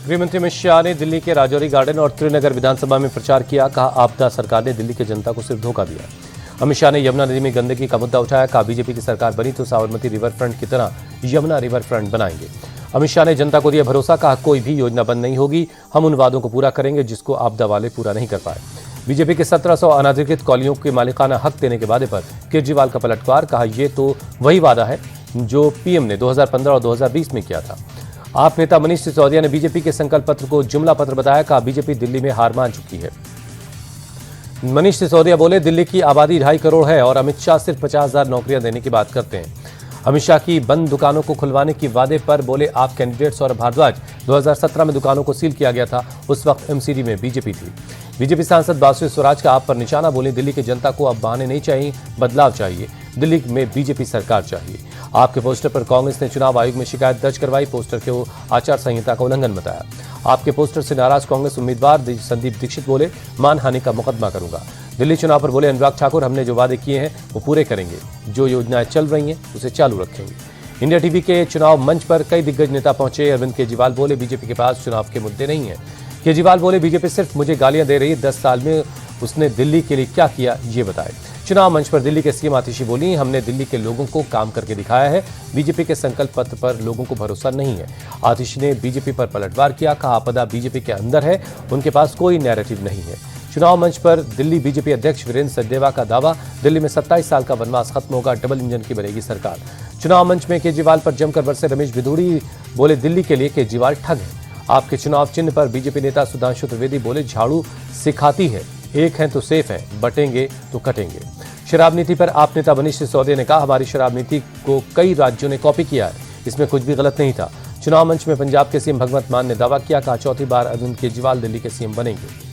गृहमंत्री अमित शाह ने दिल्ली के राजौरी गार्डन और त्रिनगर विधानसभा में प्रचार किया। कहा, आपदा सरकार ने दिल्ली की जनता को सिर्फ धोखा दिया। अमित शाह ने यमुना नदी में गंदगी का मुद्दा उठाया। कहा, बीजेपी की सरकार बनी तो साबरमती रिवर फ्रंट की तरह यमुना रिवर फ्रंट बनाएंगे। अमित शाह ने जनता को दिया भरोसा। कहा, कोई भी योजना बंद नहीं होगी, हम उन वादों को पूरा करेंगे जिसको आपदा वाले पूरा नहीं कर पाए। बीजेपी के 1700 अनाधिकृत कॉलोनियों के मालिकाना हक देने के वादे पर केजरीवाल का पलटवार। कहा, यह तो वही वादा है जो पीएम ने 2015 और 2020 में किया था। आप नेता मनीष सिसोदिया ने बीजेपी के संकल्प पत्र को जुमला पत्र बताया। कहा, बीजेपी दिल्ली में हार मान चुकी है। मनीष सिसोदिया बोले, दिल्ली की आबादी 2.5 करोड़ है और अमित शाह सिर्फ 50,000 नौकरियां देने की बात करते हैं। अमित शाह की बंद दुकानों को खुलवाने की वादे पर बोले, आप कैंडिडेट सौरभ भारद्वाज 2017 में दुकानों को सील किया गया था, उस वक्त एमसीडी में बीजेपी थी। बीजेपी सांसद बासु स्वराज का आप पर निशाना। बोले, दिल्ली की जनता को अब बहाने नहीं चाहिए, बदलाव चाहिए, दिल्ली में बीजेपी सरकार चाहिए। आपके पोस्टर पर कांग्रेस ने चुनाव आयोग में शिकायत दर्ज करवाई। पोस्टर को आचार संहिता का उल्लंघन बताया। आपके पोस्टर से नाराज कांग्रेस उम्मीदवार संदीप दीक्षित बोले, मानहानि का मुकदमा करूंगा। दिल्ली चुनाव पर बोले अनुराग ठाकुर, हमने जो वादे किए हैं वो पूरे करेंगे, जो योजनाएं चल रही हैं उसे चालू रखेंगे। इंडिया टीवी के चुनाव मंच पर कई दिग्गज नेता पहुंचे। अरविंद केजरीवाल बोले, बीजेपी के पास चुनाव के मुद्दे नहीं है। केजरीवाल बोले, बीजेपी सिर्फ मुझे गालियां दे रही है, 10 साल में उसने दिल्ली के लिए क्या किया ये बताए। चुनाव मंच पर दिल्ली के सीएम आतिशी बोली, हमने दिल्ली के लोगों को काम करके दिखाया है, बीजेपी के संकल्प पत्र पर लोगों को भरोसा नहीं है। आतिशी ने बीजेपी पर पलटवार किया। कहा, आपदा बीजेपी के अंदर है, उनके पास कोई नैरेटिव नहीं है। चुनाव मंच पर दिल्ली बीजेपी अध्यक्ष वीरेंद्र सचदेवा का दावा, दिल्ली में 27 साल का वनवास खत्म होगा, डबल इंजन की बनेगी सरकार। चुनाव मंच में केजरीवाल पर जमकर बरसे रमेश भिदुड़ी। बोले, दिल्ली के लिए केजरीवाल ठग है। आपके चुनाव चिन्ह पर बीजेपी नेता सुधांशु त्रिवेदी बोले, झाड़ू सिखाती है, एक है तो सेफ है, बटेंगे तो कटेंगे। शराब नीति पर आप नेता मनीष सिसोदिया ने कहा, हमारी शराब नीति को कई राज्यों ने कॉपी किया है, इसमें कुछ भी गलत नहीं था। चुनाव मंच में पंजाब के सीएम भगवंत मान ने दावा किया। कहा, चौथी बार अरविंद केजरीवाल दिल्ली के सीएम बनेंगे।